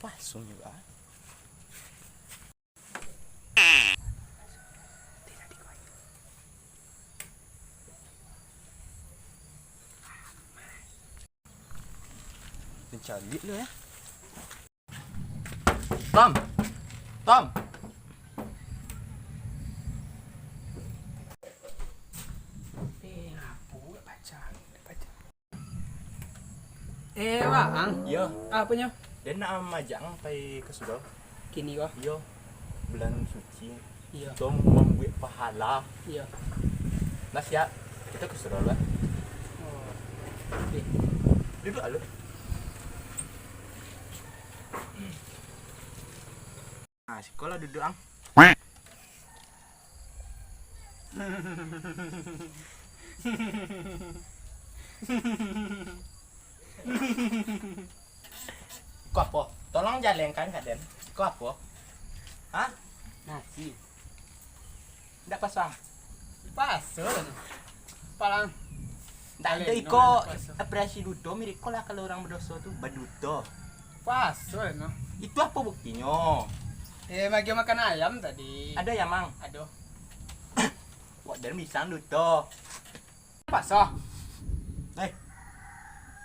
Pasung juga. Tidak dikoyak. Mencari lo ya. Tom. Tom. Bang. Iya. Apanya? Dan nak majang pai ke sudah. Kini kok. Iya. Bulan suci. Iya. Tom membuat pahala. Iya. Nah siap. Kita ke sudah lah. Oh. Oke. Duduk alo. Nah, sekolah duduk ang. Kau apa? Tolong jalengkan kaden. Kau apa? Hah? Nasi. Ndak pasang. Pasul. Palang. Ndak ada Alen, iko no, pasang. apresiasi dudo mirip kau lah kalau orang berdosa tuh badudo. Pasul no. Itu apa buktinya? Bagi makan ayam tadi. Ada ya mang? Aduh. Wah dan bisa dudo. Pasal. Eh,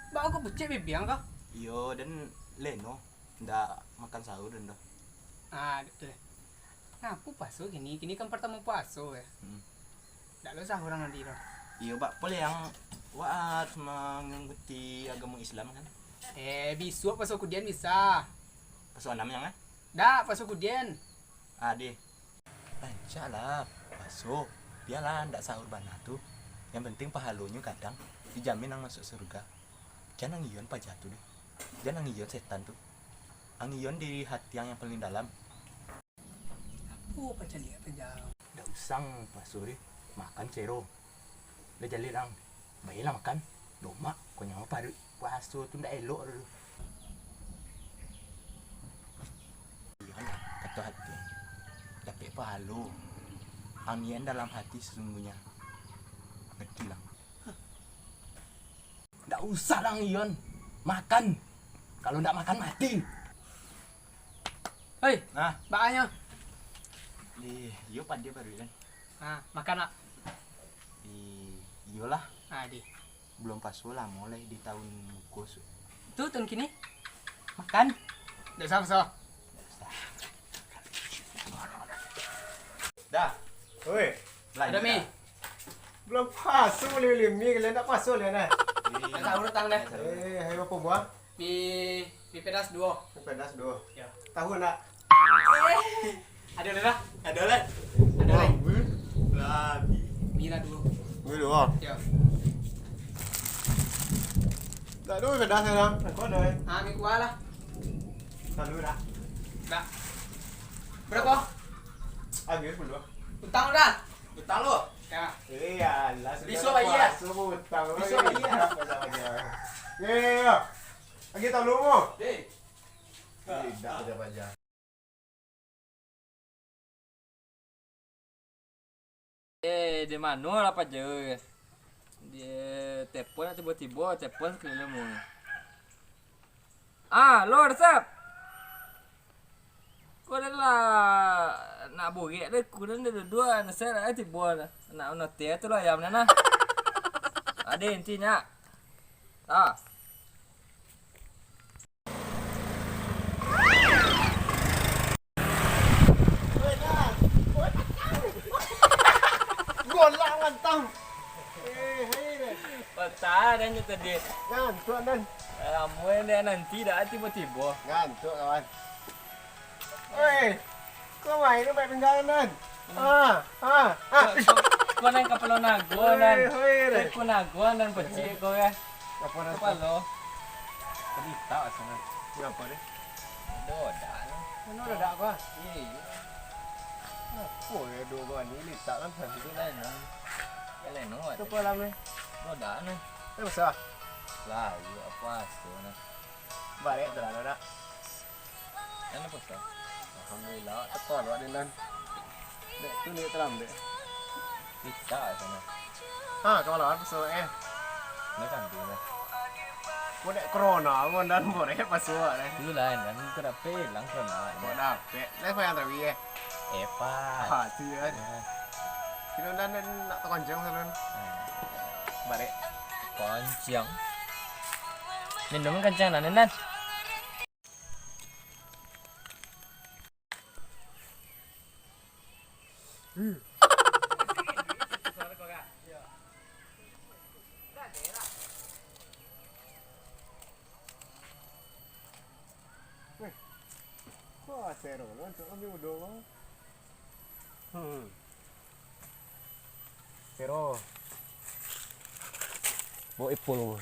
Bang aku bucek bibiang kau. iyo dan Leno ndak makan sahur dan dah. Ah, deh. Ngapu pasul gini? Kini kan pertama pasul ya. Ndak lo sahur nanti lo. Iyo bak pole yang waat mengikuti agama Islam kan. Bisu pasul kudian bisa. Pasal namanya kan? Dah pasul kudian. Ade. Lancar lah, pasok. Biarlah ndak sahur bana tuh. Yang penting pahalonya kadang dijamin nang masuk surga. Jangan ngiyon pajatu deh. Jangan ngiyon setan tuh. Angiyon di hati yang paling dalam. Apa macam dia penjauh? Ndak usang pasuri makan cero. Udah jalin ang. Baiklah makan. Doma, kau nyawa padu. Pasu tuh ndak elok dulu. Iya kata hati. Dapat pahalo. Angian dalam hati sesungguhnya. Ngerti lah. Nggak usah lah Ion. Makan. Kalau nggak makan mati. Hei, Nah, bakanya. iyo pada baru kan. Ah, makan nak. Iyalah. Di. Belum pas lah mulai di tahun kos. Tuh tahun kini. Makan. Dah sama-sama. Dah. Oi, Ada mi. belum pasal boleh mi kalian tak pasal ya nah. Sahur tang deh. Hai apa buah? Mi pedas dua. Pedas dua. Ya. Tahu nak? Ada dah. Ada lah. Ada lagi. Labi. Mi lah dulu. Mi dua. Ya. Tak ada pedas ya. Kau ada? Mi kuah lah. Tak ada dah. Dah. Berapa? Agak puluh. Utang dah. Utang lo. Ya. Iya lah. Besok lagi ya? Sebutang. Besok lagi ya? Ya. Lagi tahu lu mau? Deh. Tidak ada pajak. Di mana lah apa je? Dia telepon tiba-tiba telepon kelilemu. Lo resep. Kau dah lah nak borek dah, kau dah dua nasi dah tiba nak nasi tu lah ayam mana? Ada intinya. Golak mantap. Hei. Patah dan je tadi. Ngantuk dan. Kamu yang nanti dah tiba-tiba. Ngantuk kawan. Oi. Kau main tu baik pinggan dan. Kau nang kapal nago nan. Hei. Kau nago nan pecik kau ya. Apa dah? Apa lo? Tadi tak sana. Apa dah? Dodan. Mana dah dak kau? Iya. Oh ya dua kau ni litak kan. Itu lain lah. Yang lain no. Tu apa lam ni? Dodan ni. Eh besar. Lah, iya apa tu na. Balik tu lah dak. Yang apa tu? Alhamdulillah. Tekor buat dia lan. Dek tu ni teram dek. Kita sana. Kau lawan besar Ni kan dia. Kau nak corona pun dan boleh masuk deh. Itu lah dan kau dapet langsung lah. Kau dapat. Dah kau yang terbi eh. Epa. Ah, tu kan. Kita dan nak terkonjong salon. Balik. Kencang. Minum kencang nan. Kau asero lo, tu ambil udah lo. Pero bawa ipul.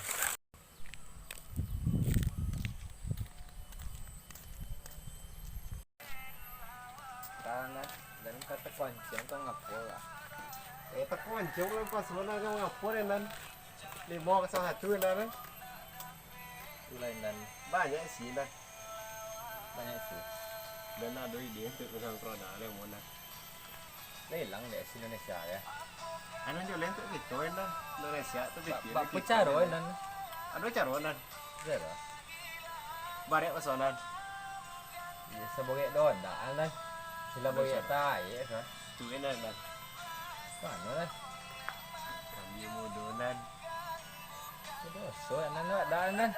Karena dan kata kencang kau ngapul lah. Tak konjong lo pas mana kau ngapur dan. Lima ke satu dan. Itu lain dan Banyak sih dan. banyak sih. Dan ada ide untuk orang corona ada mana. Lelang deh si Indonesia ya. Anu jualan tu gitu dan. Indonesia tu bikin. Bak pecaro dan. Aduh caron dan. Zero. Balik pasonan. Ya sebagai don dah dan. Sila bagai tai ya kan. Tu enak dan. Mana dan? Kami mudonan. Itu so nan ada dan.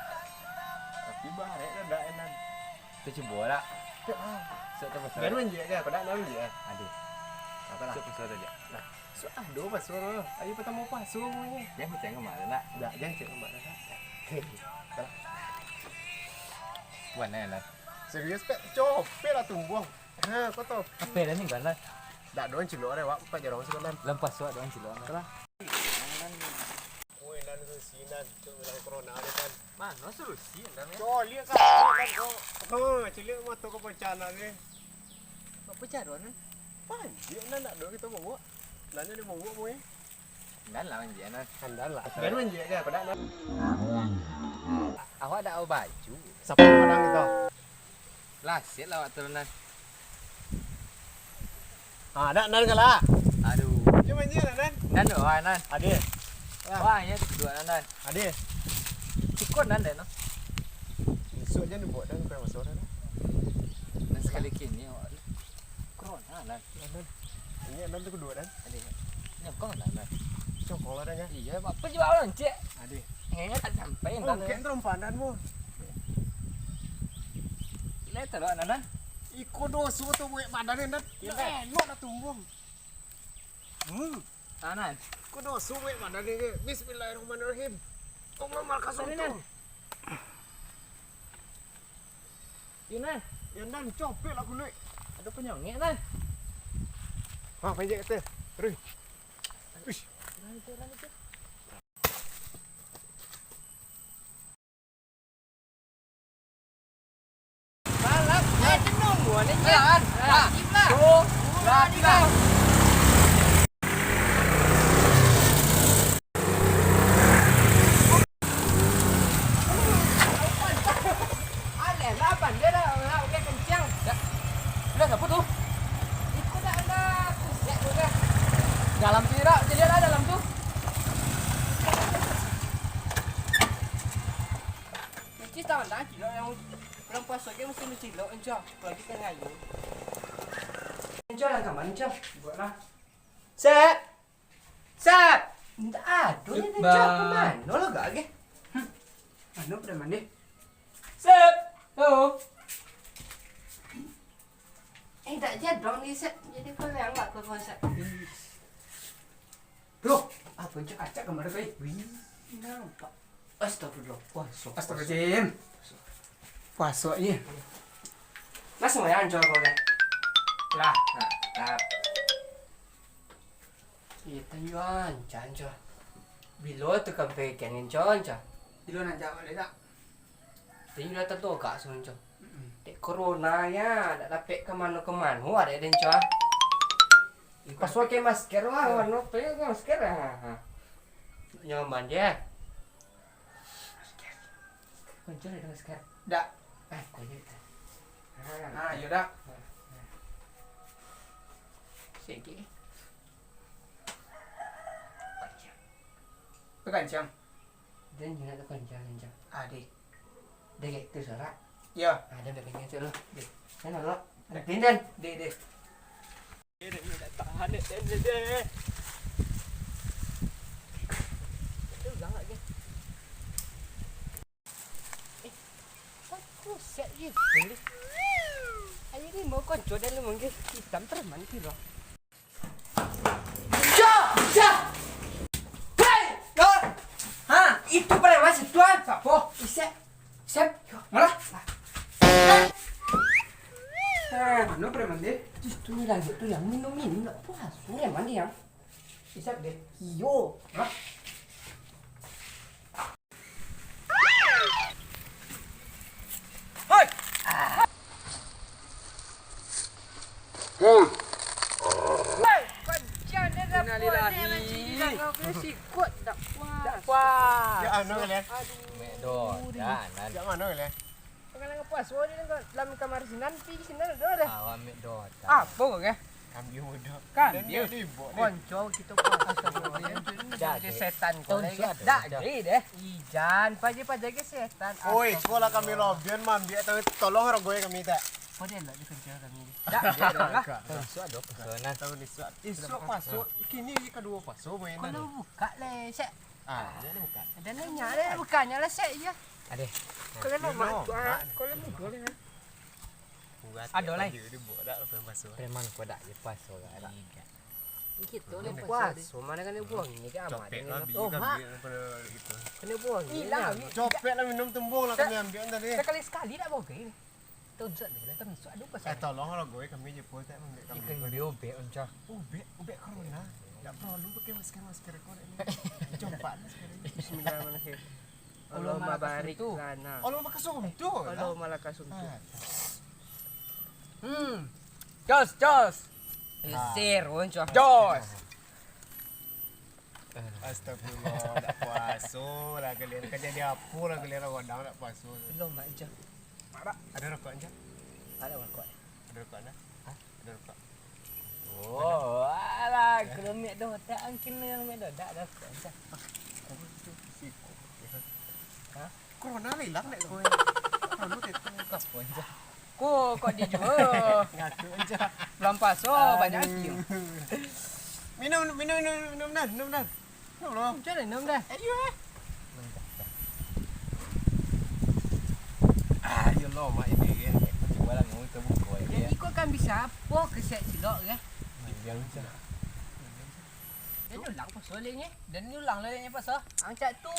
Tapi balik dah dah enak. Itu coba lah. So tu pasal. Kan menjadi kan, pada nama dia. Aduh. Apa lah? So pasal aja. Nah, so aduh pasu lo. Ayo pertama pasu semuanya. Dia macam kemana nak? Dah, jangan cek mbak dah. Mana lah? Serius pek, copet lah tumbuh. Ha, kau tahu. Apa dah ni kan lah? Dak doan cilok ada wak, pak jarang sekolah. Lempas suat doang cilok. Salah. Oi, nan tu sinan, tu bilang corona ada kan. Mana solusi dah ni? Kau lihat kan kau. Oh, cilik mah tu kau bencana ni. Apa cara ni? Panjang nan nak doan kita bawa. Lana dia bawa mu eh. Dan lah manjian lah. Handal lah. Kan menjadi kan, pada nan. Awak dah baju. Siapa padang itu? Lah, siap lah awak turunan. Ah, dak nan kalah. Aduh. Dia menjadi nan. Dan wah nan. Ade. Wah, ya dua nan. Ade. Cukup nan deh no. Besok je ni buat dan kau masuk dah. Dan sekali kini awak corona nan. Ini nan tu kedua dan. Adik. Nyokong nan. Cokol ada nya. Iya, apa jual orang cek? Ade. Tak sampai Oh, nan. kan terus pandan mu. Lihat tak nan. Iko dosu tu buat badan dan. Elok dah tumbuh. Tanan. Iko dosu buat badan ni. Bismillahirrahmanirrahim. Allah malkas itu. Yunan, Yang dan copet lah kulit. ada penyongek nan. Ha, panjang kata. Terus. Uish. Balap, jenung gua ni. Kan? Tuh, lagi lah. Aleh lapan dia dah okey kencang. Udah siapa tuh? Ikut dah ada kuset tu dah. Dalam tidak, jadi ada dalam tuh. Mesti tahu dah cilok yang belum puasa ke mesti cilok encah. Lagi kan ngayu. Encah lah kaman encah. Buatlah. Set. Set. Aduh ni encah ke mana lah gak ke? Anu pada mana? Set. Oh. Tak jadong ni set. Jadi kau yang buat kau set. Bro, apa encah acak ke mana kau? Wih, nampak. Astagfirullah. Puasa. Astagfirullahaladzim. Puasa ni. Langsung ya ancol kau dah. Lah, tak. Kita yuan, ancol. Bila tu kan pekan ancol. Bila nak jawab boleh tak? Tadi dah tentu kak semua ancol. Dek corona ya, tak dapat ke mana-mana. Ada ancol. Pas pakai masker lah, warna pakai masker lah. Nyaman dia. Kuncul ada masker. Tak. Kau ni. Ya dah. Sikit. Kencang. Dan nak tekan jalan. Adik. Dek tu sorak. Ya. Ada dah pengen tu. Dek. Sana lo. Dan. Dek. Tahan deh. Tu jangan ke. Aku set je. Boleh. Ayo ni mau konco dan lu manggil hitam terman ki lo. Ja. Hei! Yo. Ha, itu preman setuan. Sapo? Isep. Malah. Mana preman dia? Tu ni lagi tu yang minum ini nak puas. Preman dia yang. Isep deh. Iyo. Hah? Ya ano kalian? Medot, jangan. Ya mana kalian? Pengen puas, oh dia dalam kamar sinan, pergi sinan ada. Awam medot. Apa ke? Kambing muda. Kan Dan dia ribut ni. Konco kita puas. Jadi setan kau lagi. Dak jadi deh. Ijan, pagi-pagi ke setan. Oi, sekolah kami lobian mam dia tolong orang gue kami tak. Kau dia nak dikerja kami. Dak jadi lah. Su adok kesonan. Tahu ni suat. Isuk masuk. Kini kedua masuk main Kau dah. lu buka le, sek. Ah, dia ni bukan. Ada nanya deh, bukannya lah sek je. Ade. Kau lu mak, kau lu mukul ni. Ada lah. Dia buat dak lepas masuk. Preman ko dak je pas ora. Gitu le puas. Mana kan buang ni ke amat. Copet lah Oh, biji mak. kami daripada itu. Kena buang. Hilang. Copet lah minum tembung lah kami ambil tadi. Sekali tak bawa ke ni. Tunjuk dulu. Tunjuk ada apa Tolong orang gue kami je pun tak ambil kami. Ikan dia obek onca. Ubek corona. Tak perlu pakai masker kau ni. Jompa lah sekarang. Bismillahirrahmanirrahim. Allahumma barik lana. Allah makan suntuk. Allahumma lakal sumtu. Jos. Zero onco. Jos. Astagfirullah, tak puasa lah kalian. Kerja dia apa lah kalian orang godang tak puasa. Belum aja. Ada rokok aja? Ada rokok. Ada rokok dah? Ada rokok. Oh, alah, kalau medot tak angkin yang medot dak dah. Corona hilang tak kau? Corona tetap kas pun aja. Kok dijual? Ngaku aja. Belum paso banyak lagi. Minum dah. Minum belum? Macam mana minum dah? Ayo ya Allah, mak ini ya. Cuba lah ngomong terbuka Jadi kau kan bisa apa keset silok ke? Yang macam. Dia ulang paso lenya. Dan ni ulang lah dia pasal. Angkat tu.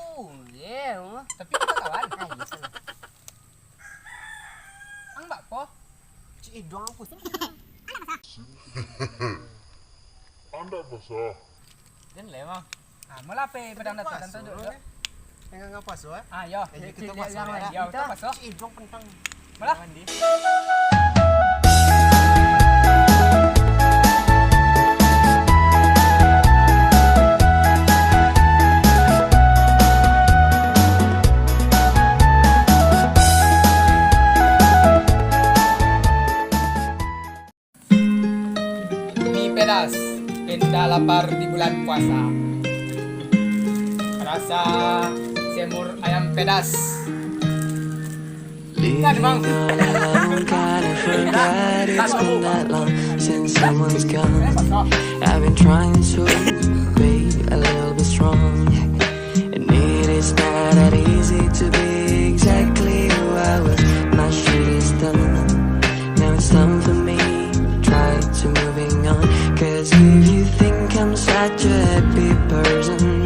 Ya, Tapi kita kawan. ya salah. Ang bak po. Cik doang apa sih? Anda basah. Dan lemang. Ah, melape pedang datang tu dulu. Enggak puasa eh? Ah, yo. Eh, kita Dia puasa yang dah. Ya, kita pasal. Cik doang pentang. Malah. Mie pedas. Penda lapar di bulan puasa. Rasa semur ayam pedas. Leaving all alone, kinda forgot it's been that long since someone's gone. I've been trying to be a little bit strong, and it is not that easy to be exactly who I was. My shit is done, now it's time for me. Try to moving on, 'cause if you think I'm such a happy person,